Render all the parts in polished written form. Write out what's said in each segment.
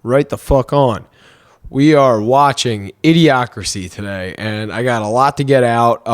right the fuck on. We are watching Idiocracy today, and I got a lot to get out.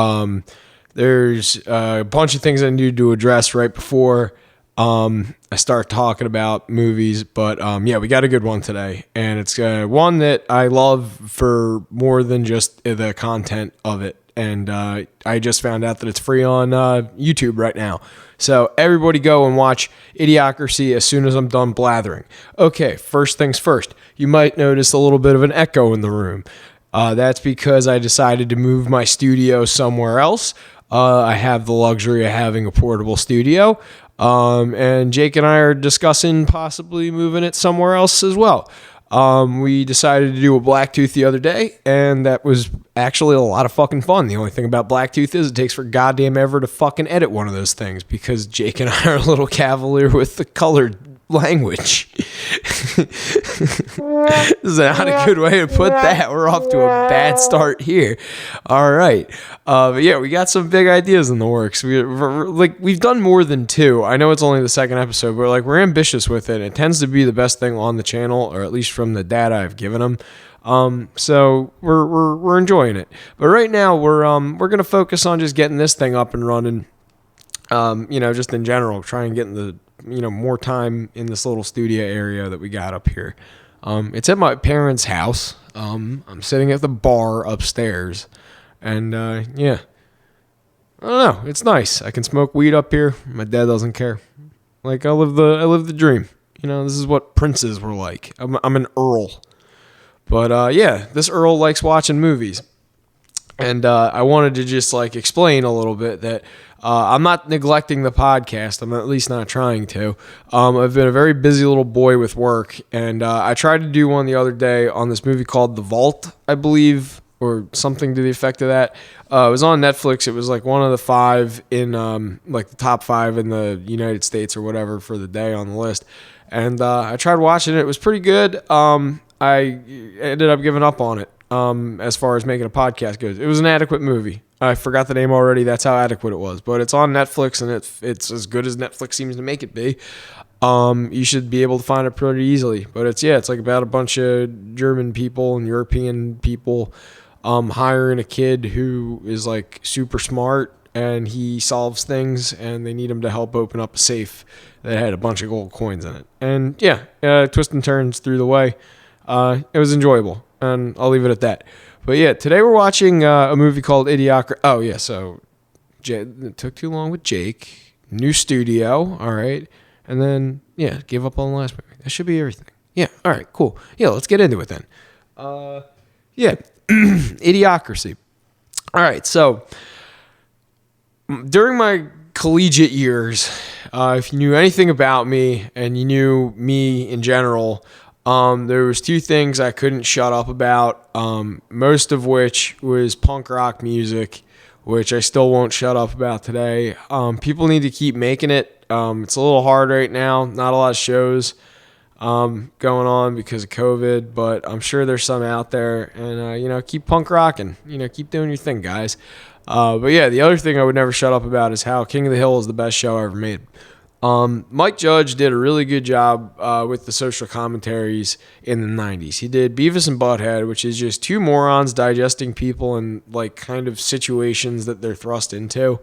There's a bunch of things I need to address right before I start talking about movies, but yeah, we got a good one today, and it's one that I love for more than just the content of it. And I just found out that it's free on YouTube right now. So everybody go and watch Idiocracy as soon as I'm done blathering. Okay, first things first. You might notice a little bit of an echo in the room. That's because I decided to move my studio somewhere else. I have the luxury of having a portable studio. And Jake and I are discussing possibly moving it somewhere else as well. We decided to do a Blacktooth the other day, and that was actually a lot of fucking fun. The only thing about Blacktooth is it takes for goddamn ever to fucking edit one of those things because Jake and I are a little cavalier with the colored language. This is not a good way to put that. We're off to a bad start here. All right. But yeah, we got some big ideas in the works. We've done more than two. I know it's only the second episode, but we're ambitious with it. It tends to be the best thing on the channel, or at least from the data I've given them. So we're enjoying it. But right now we're gonna focus on just getting this thing up and running. Just in general, try and get in the more time in this little studio area that we got up here. It's at my parents' house. I'm sitting at the bar upstairs, and yeah, I don't know. It's nice. I can smoke weed up here. My dad doesn't care. I live the dream. This is what princes were like. I'm an earl, but yeah, this earl likes watching movies, and I wanted to just explain a little bit that. I'm not neglecting the podcast. I'm at least not trying to. I've been a very busy little boy with work, and I tried to do one the other day on this movie called The Vault, I believe, or something to the effect of that. It was on Netflix. It was one of the five in the top five in the United States or whatever for the day on the list. And I tried watching it. It was pretty good. I ended up giving up on it as far as making a podcast goes. It was an adequate movie. I forgot the name already. That's how adequate it was. But it's on Netflix, and it's as good as Netflix seems to make it be. You should be able to find it pretty easily. But it's about a bunch of German people and European people hiring a kid who is super smart, and he solves things, and they need him to help open up a safe that had a bunch of gold coins in it. And yeah, twists and turns through the way. It was enjoyable, and I'll leave it at that. But yeah, today we're watching a movie called Idiocracy. Oh yeah, so it took too long with Jake. New studio, all right. And then, yeah, gave up on the last movie. That should be everything. Yeah, all right, cool. Yeah, let's get into it then. Yeah, Idiocracy. All right, so during my collegiate years, if you knew anything about me and you knew me in general, there was two things I couldn't shut up about, most of which was punk rock music, which I still won't shut up about today. People need to keep making it. It's a little hard right now. Not a lot of shows going on because of COVID, but I'm sure there's some out there. And, keep punk rocking. Keep doing your thing, guys. But yeah, the other thing I would never shut up about is how King of the Hill is the best show ever made. Mike Judge did a really good job with the social commentaries in the 90s. He did Beavis and Butthead, which is just two morons digesting people and kind of situations that they're thrust into.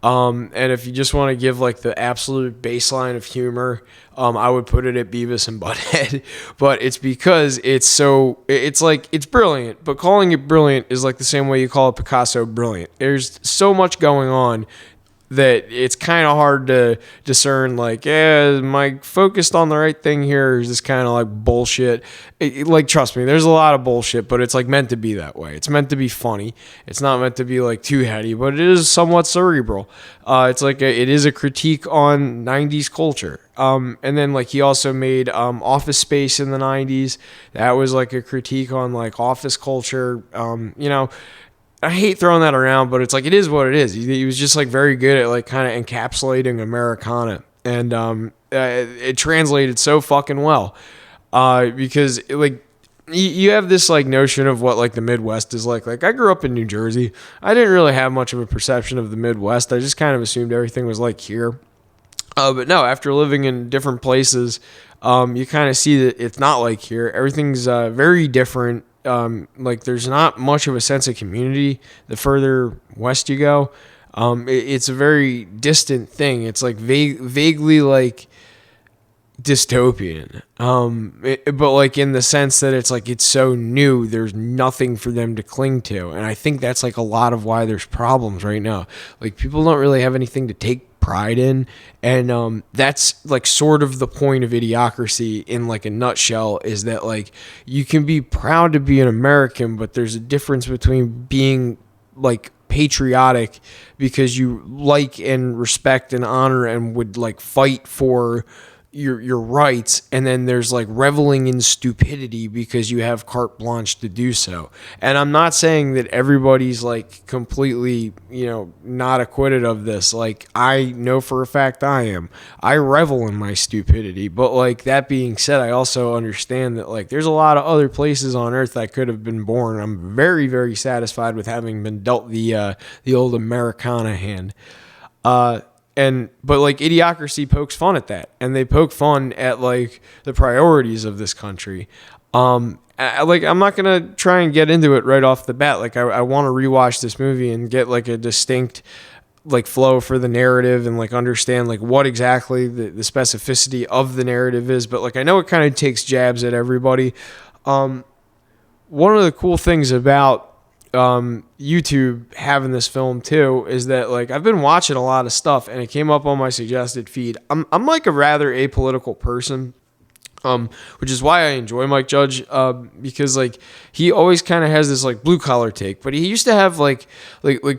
And if you just want to give the absolute baseline of humor, I would put it at Beavis and Butthead. But it's because it's brilliant, but calling it brilliant is the same way you call a Picasso brilliant. There's so much going on that it's kind of hard to discern, am I focused on the right thing here, or is this kind of bullshit? Trust me, there's a lot of bullshit, but it's meant to be that way. It's meant to be funny. It's not meant to be too heady, but it is somewhat cerebral. It's it is a critique on 90s culture. And then he also made Office Space in the 90s. That was a critique on office culture. I hate throwing that around, but it's it is what it is. He was just very good at kind of encapsulating Americana, and it translated so fucking well because you have this notion of what the Midwest is like. I grew up in New Jersey. I didn't really have much of a perception of the Midwest. I just kind of assumed everything was here. But no, after living in different places, you kind of see that it's not like here. Everything's very different. Like there's not much of a sense of community the further west you go. It's a very distant thing. It's like vaguely like dystopian. But like in the sense that it's like it's so new, there's nothing for them to cling to. And I think that's like a lot of why there's problems right now. Like people don't really have anything to take pride in, and that's like sort of the point of Idiocracy in like a nutshell, is that like you can be proud to be an American, but there's a difference between being like patriotic because you like and respect and honor and would like fight for your rights, and then there's like reveling in stupidity because you have carte blanche to do so. And I'm not saying that everybody's like completely, not acquitted of this. Like I know for a fact I revel in my stupidity. But like that being said, I also understand that like there's a lot of other places on earth I could have been born. I'm very, very satisfied with having been dealt the old Americana hand. But like Idiocracy pokes fun at that, and they poke fun at like the priorities of this country. I'm not gonna try and get into it right off the bat. Like I want to rewatch this movie and get like a distinct like flow for the narrative and like understand like what exactly the specificity of the narrative is. But like I know it kind of takes jabs at everybody. One of the cool things about YouTube having this film too is that like I've been watching a lot of stuff, and it came up on my suggested feed. I'm like a rather apolitical person, which is why I enjoy Mike Judge, because like he always kind of has this like blue collar take, but he used to have like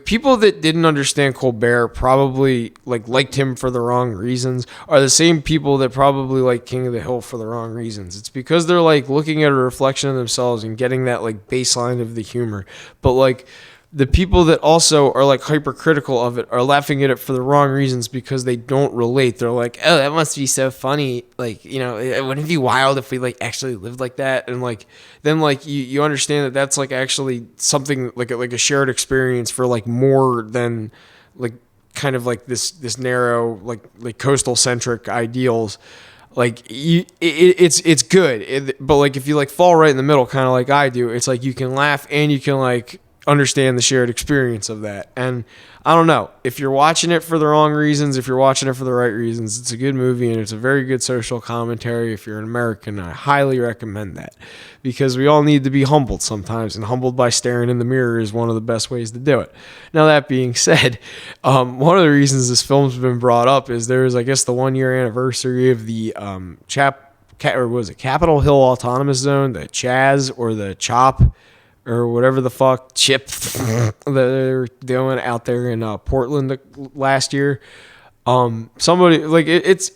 people that didn't understand Colbert probably liked him for the wrong reasons, are the same people that probably like King of the Hill for the wrong reasons. It's because they're like looking at a reflection of themselves and getting that like baseline of the humor. But like the people that also are like hypercritical of it are laughing at it for the wrong reasons because they don't relate. They're like, oh, that must be so funny. Like, wouldn't it be wild if we like actually lived like that? And like, then like you understand that that's like actually something like a shared experience for like more than like kind of like this narrow, like coastal centric ideals. Like it's good. But like, if you like fall right in the middle, kind of like I do, it's like you can laugh and you can like understand the shared experience of that. And I don't know, if you're watching it for the wrong reasons, if you're watching it for the right reasons, it's a good movie and it's a very good social commentary. If you're an American, I highly recommend that, because we all need to be humbled sometimes, and humbled by staring in the mirror is one of the best ways to do it. Now, that being said, one of the reasons this film's been brought up is there's, I guess, the 1 year anniversary of the Capitol Hill Autonomous Zone, the Chaz or the CHOP, or whatever the fuck, chip that they're doing out there in Portland last year. Somebody like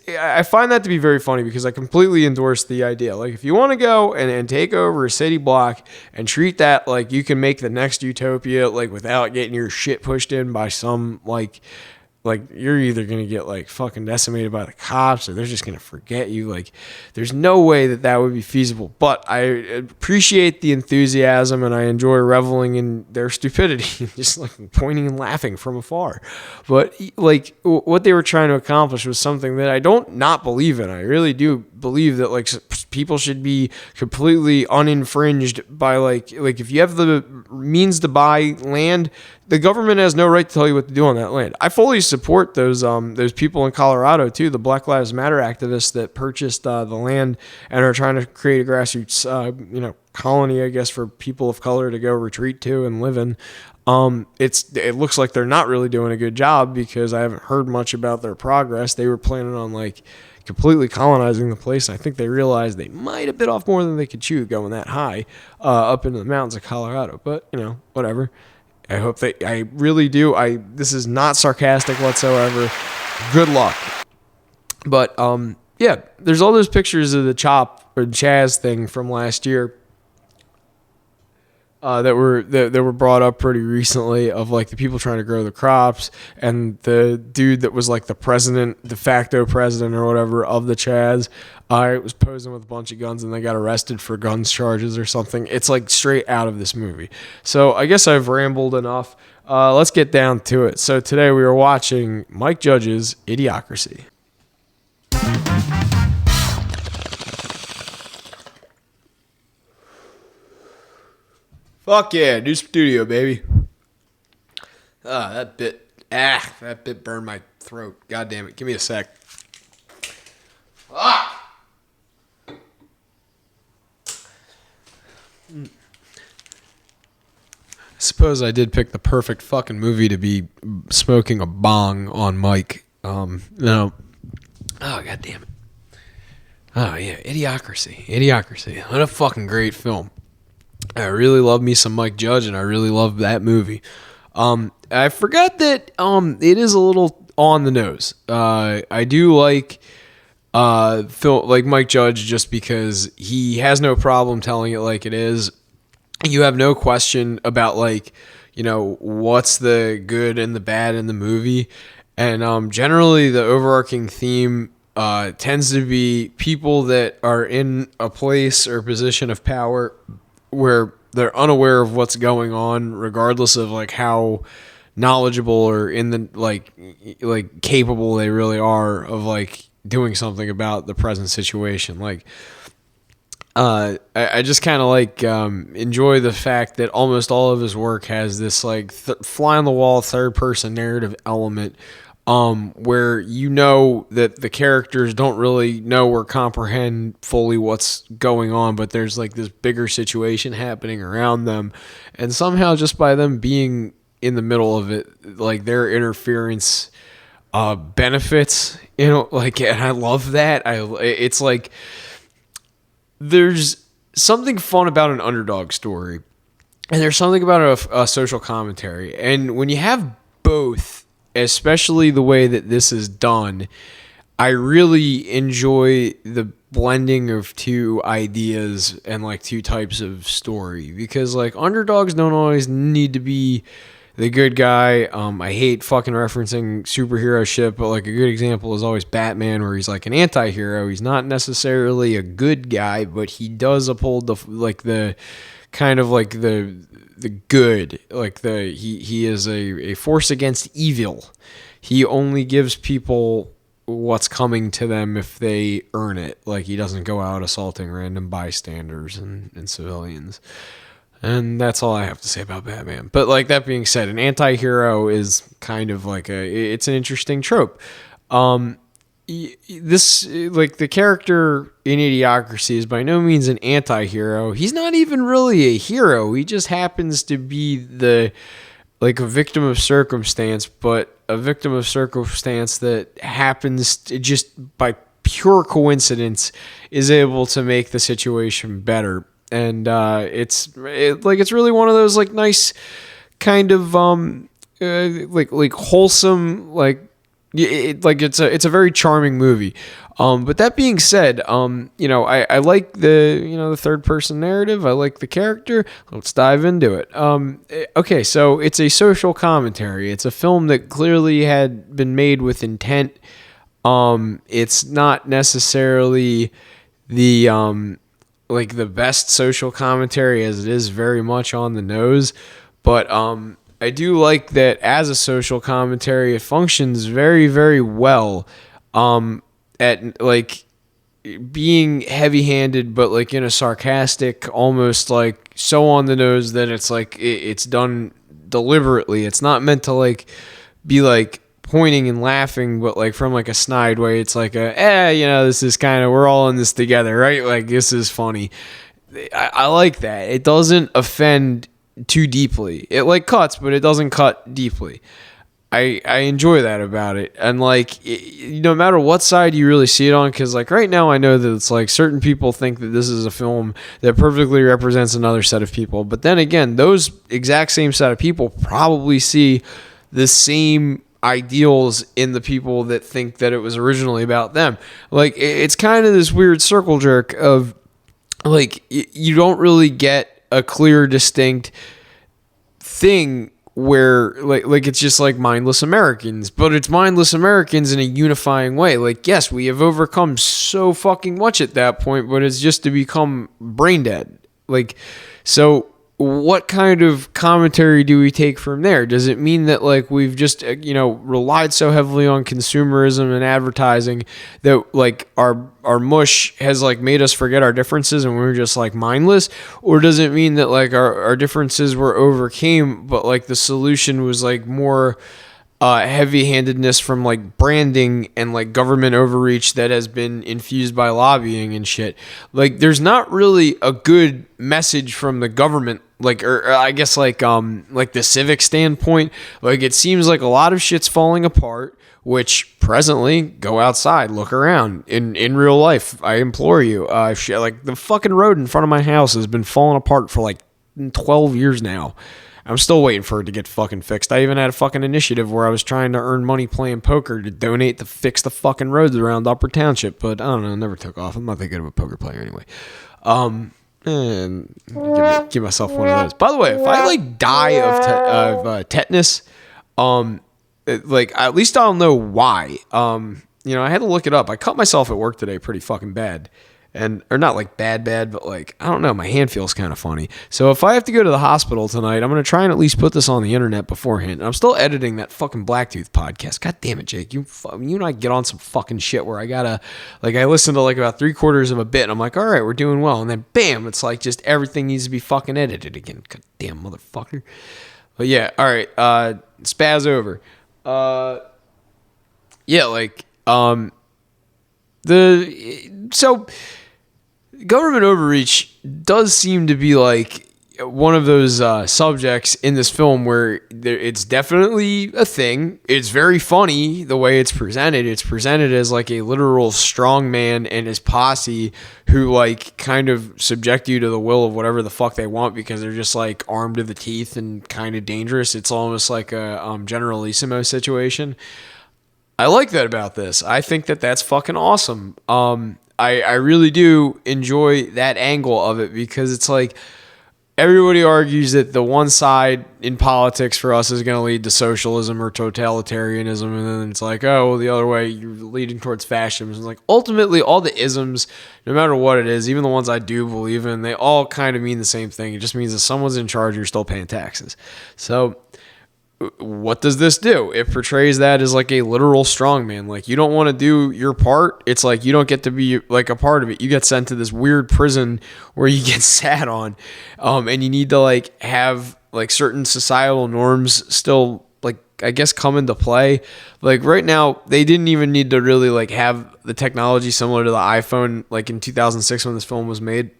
I find that to be very funny, because I completely endorse the idea. Like, if you want to go and take over a city block and treat that like you can make the next utopia, like without getting your shit pushed in by some like you're either going to get like fucking decimated by the cops, or they're just going to forget you. Like, there's no way that would be feasible. But I appreciate the enthusiasm, and I enjoy reveling in their stupidity, just like pointing and laughing from afar. But like what they were trying to accomplish was something that I don't not believe in. I really do believe that like people should be completely uninfringed by like if you have the means to buy land, the government has no right to tell you what to do on that land. I fully support those people in Colorado too, the Black Lives Matter activists that purchased the land and are trying to create a grassroots colony, I guess, for people of color to go retreat to and live in. It looks like they're not really doing a good job, because I haven't heard much about their progress. They were planning on like completely colonizing the place. I think they realized they might have bit off more than they could chew going that high up into the mountains of Colorado. But whatever. I hope I really do. This is not sarcastic whatsoever. Good luck. But yeah, there's all those pictures of the CHOP or Chaz thing from last year that were brought up pretty recently, of like the people trying to grow the crops, and the dude that was like the president, de facto president or whatever of the Chaz, was posing with a bunch of guns, and they got arrested for guns charges or something. It's like straight out of this movie. So I guess I've rambled enough. Let's get down to it. So today we are watching Mike Judge's Idiocracy. Fuck yeah, new studio, baby. That bit burned my throat. God damn it. Give me a sec. I suppose I did pick the perfect fucking movie to be smoking a bong on mic. No. Oh, god damn it. Oh, yeah. Idiocracy. What a fucking great film. I really love me some Mike Judge, and I really love that movie. I forgot that it is a little on the nose. I do like like Mike Judge just because he has no problem telling it like it is. You have no question about like, what's the good and the bad in the movie. And generally the overarching theme tends to be people that are in a place or position of power where they're unaware of what's going on, regardless of like how knowledgeable or in the like capable they really are of like doing something about the present situation. Like, I just kind of like enjoy the fact that almost all of his work has this like fly on the wall third person narrative element, where that the characters don't really know or comprehend fully what's going on, but there's like this bigger situation happening around them, and somehow just by them being in the middle of it, like their interference benefits, like, and I love that. It's like there's something fun about an underdog story, and there's something about a social commentary, and when you have both, especially the way that this is done, I really enjoy the blending of two ideas and like two types of story, because like underdogs don't always need to be the good guy. I hate fucking referencing superhero shit, but like a good example is always Batman, where he's like an anti-hero. He's not necessarily a good guy, but he does uphold the kind of like the good, like he is a force against evil. He only gives people what's coming to them if they earn it. Like, he doesn't go out assaulting random bystanders and civilians. And that's all I have to say about Batman. But like, that being said, an anti-hero is kind of like it's an interesting trope. This, like, the character in Idiocracy is by no means an anti-hero. He's not even really a hero. He just happens to be a victim of circumstance, but a victim of circumstance that happens to just by pure coincidence is able to make the situation better. And it's really one of those like nice kind of like wholesome, like it's a very charming movie. But that being said, I like the third person narrative. I like the character. Let's dive into it. Okay, so it's a social commentary. It's a film that clearly had been made with intent. It's not necessarily the the best social commentary, as it is very much on the nose, but I do like that as a social commentary. It functions very, very well at like being heavy-handed, but like in a sarcastic, almost like so on the nose that it's like it's done deliberately. It's not meant to like be like pointing and laughing, but like from like a snide way. It's like this is kind of, we're all in this together, right? Like, this is funny. I like that. It doesn't offend too deeply. It like cuts, but it doesn't cut deeply. I enjoy that about it. And like, no matter what side you really see it on, because like right now I know that it's like certain people think that this is a film that perfectly represents another set of people, but then again, those exact same set of people probably see the same ideals in the people that think that it was originally about them. Like, it's kind of this weird circle jerk of like, you don't really get a clear, distinct thing where like it's just like mindless Americans, but it's mindless Americans in a unifying way. Like, yes, we have overcome so fucking much at that point, but it's just to become brain dead. Like, so what kind of commentary do we take from there? Does it mean that like we've just relied so heavily on consumerism and advertising that like our mush has like made us forget our differences and we're just like mindless? Or does it mean that like our differences were overcame, but like the solution was like more heavy-handedness from like branding and like government overreach that has been infused by lobbying and shit? Like there's not really a good message from the government, like, or I guess like the civic standpoint. Like it seems like a lot of shit's falling apart, which presently go outside, look around in real life. I implore you. Like the fucking road in front of my house has been falling apart for like 12 years now. I'm still waiting for it to get fucking fixed. I even had a fucking initiative where I was trying to earn money playing poker to donate to fix the fucking roads around Upper Township, but I don't know, it never took off. I'm not that good of a poker player anyway. And give myself one of those. By the way, if I like die of tetanus, like at least I'll know why. I had to look it up. I cut myself at work today pretty fucking bad. Or not like bad, but like, I don't know, my hand feels kind of funny. So if I have to go to the hospital tonight, I'm going to try and at least put this on the internet beforehand. And I'm still editing that fucking Blacktooth podcast. God damn it, Jake. You and I get on some fucking shit where I gotta, like, I listen to like about 3/4 of a bit and I'm like, all right, we're doing well. And then bam, it's like just everything needs to be fucking edited again. God damn motherfucker. But yeah, all right, spaz over. Government overreach does seem to be like one of those subjects in this film where it's definitely a thing. It's very funny the way it's presented. It's presented as like a literal strongman and his posse who like kind of subject you to the will of whatever the fuck they want because they're just like armed to the teeth and kind of dangerous. It's almost like a Generalissimo situation. I like that about this. I think that that's fucking awesome. I really do enjoy that angle of it because it's like everybody argues that the one side in politics for us is going to lead to socialism or totalitarianism, and then it's like, oh, well, the other way, you're leading towards fascism. It's like ultimately all the isms, no matter what it is, even the ones I do believe in, they all kind of mean the same thing. It just means that someone's in charge, you're still paying taxes. So what does this do? It portrays that as like a literal strongman. Like you don't want to do your part. It's like you don't get to be like a part of it. You get sent to this weird prison where you get sat on, and you need to like have like certain societal norms still like I guess come into play. Like right now, they didn't even need to really like have the technology similar to the iPhone like in 2006 when this film was made.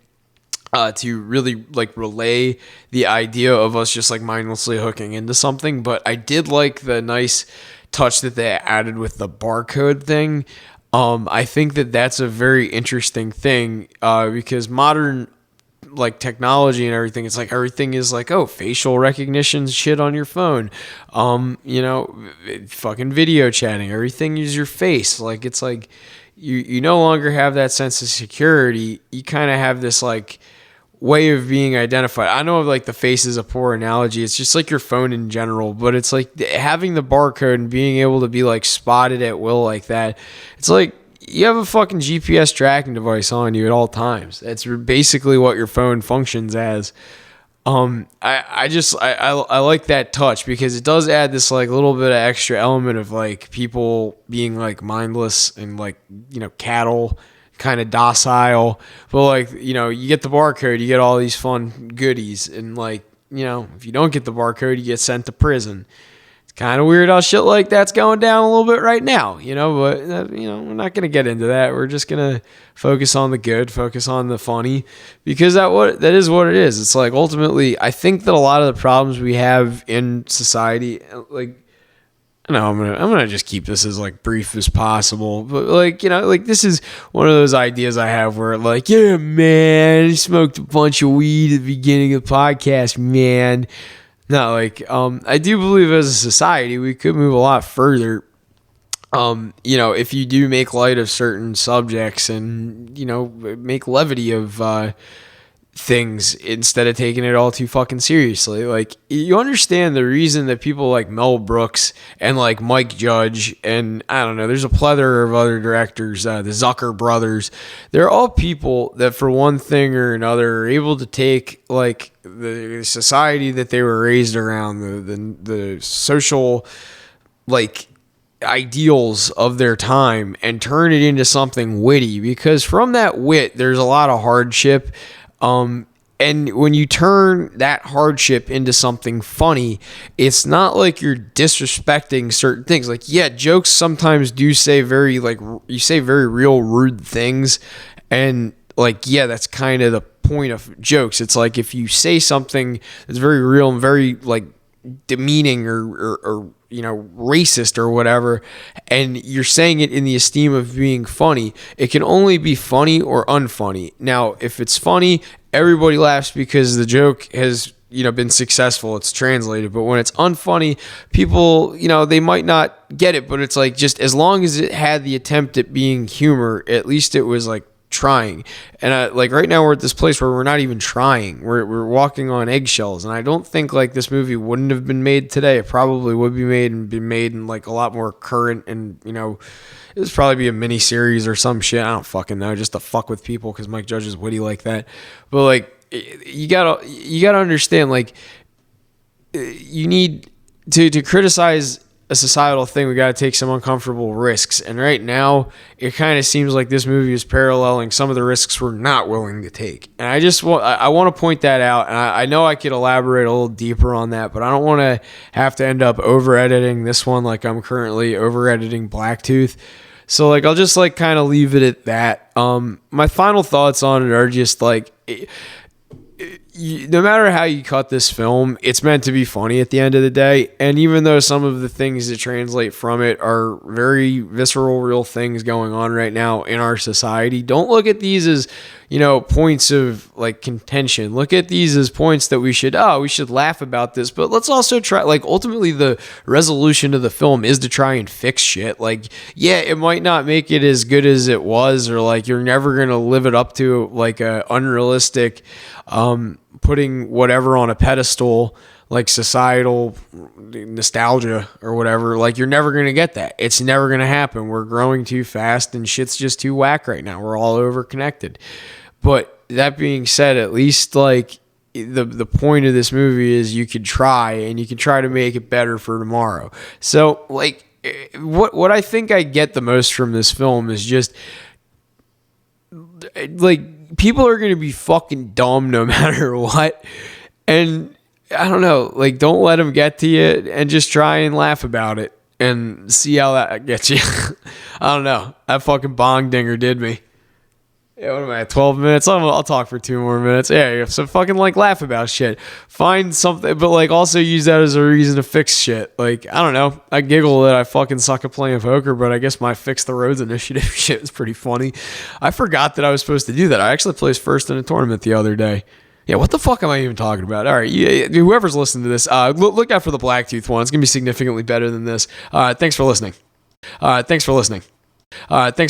To really like relay the idea of us just like mindlessly hooking into something. But I did like the nice touch that they added with the barcode thing. I think that that's a very interesting thing because modern like technology and everything, it's like everything is like, oh, facial recognition shit on your phone, fucking video chatting, everything is your face. Like it's like you no longer have that sense of security. You kind of have this like way of being identified. I know like the face is a poor analogy. It's just like your phone in general, but it's like having the barcode and being able to be like spotted at will like that. It's like you have a fucking GPS tracking device on you at all times. That's basically what your phone functions as. I like that touch because it does add this like little bit of extra element of like people being like mindless and like, cattle, kind of docile, but like, you get the barcode, you get all these fun goodies, and like, if you don't get the barcode, you get sent to prison. It's kind of weird how shit like that's going down a little bit right now, but we're not going to get into that. We're just going to focus on the good, focus on the funny, because that is what it is. It's like ultimately, I think that a lot of the problems we have in society, like, no, I'm gonna just keep this as like brief as possible. But like, this is one of those ideas I have where like, yeah, man, I smoked a bunch of weed at the beginning of the podcast, man. No, like, I do believe as a society we could move a lot further. If you do make light of certain subjects and make levity of things instead of taking it all too fucking seriously. Like, you understand the reason that people like Mel Brooks and like Mike Judge and I don't know, there's a plethora of other directors, the Zucker brothers, they're all people that for one thing or another are able to take like the society that they were raised around, the social like ideals of their time and turn it into something witty, because from that wit there's a lot of hardship. And when you turn that hardship into something funny, it's not like you're disrespecting certain things. Like, yeah, jokes sometimes do say very, like, you say very real rude things. And, like, yeah, that's kind of the point of jokes. It's like if you say something that's very real and very, like, demeaning or you know, racist or whatever, and you're saying it in the esteem of being funny, it can only be funny or unfunny. Now, if it's funny, everybody laughs because the joke has, you know, been successful, it's translated. But when it's unfunny, people, you know, they might not get it, but it's like, just as long as it had the attempt at being humor, at least it was like trying. And like right now we're at this place where we're not even trying, we're walking on eggshells. And I don't think like this movie wouldn't have been made today. It probably would be made and be made in like a lot more current, and you know, it would probably be a mini series or some shit, I don't fucking know, just to fuck with people because Mike Judge is witty like that. But like, you gotta understand, like, you need to criticize a societal thing, we got to take some uncomfortable risks. And right now, it kind of seems like this movie is paralleling some of the risks we're not willing to take. And I want to point that out. And I know I could elaborate a little deeper on that, but I don't want to have to end up over editing this one like I'm currently over editing Blacktooth. So like, I'll just like kind of leave it at that. My final thoughts on it are just like, no matter how you cut this film, it's meant to be funny at the end of the day. And even though some of the things that translate from it are very visceral, real things going on right now in our society, don't look at these as, you know, points of like contention. Look at these as points that we should laugh about this, but let's also try, like, ultimately the resolution of the film is to try and fix shit. Like, yeah, it might not make it as good as it was, or like you're never going to live it up to like a unrealistic, putting whatever on a pedestal, like societal nostalgia or whatever. Like, you're never going to get that. It's never going to happen. We're growing too fast and shit's just too whack right now. We're all over connected. But that being said, at least like the point of this movie is you could try, and you can try to make it better for tomorrow. So like, what I think I get the most from this film is just like, people are going to be fucking dumb no matter what. And I don't know, like, don't let them get to you, and just try and laugh about it and see how that gets you. I don't know. That fucking bong dinger did me. Yeah, what am I at, 12 minutes? I'll talk for 2 more minutes. Yeah, so fucking like laugh about shit. Find something, but like also use that as a reason to fix shit. Like, I don't know. I giggle that I fucking suck at playing poker, but I guess my Fix the Roads initiative shit is pretty funny. I forgot that I was supposed to do that. I actually placed first in a tournament the other day. Yeah, what the fuck am I even talking about? All right, whoever's listening to this, look out for the Blacktooth one. It's going to be significantly better than this. Thanks for listening. Thanks for listening. Thanks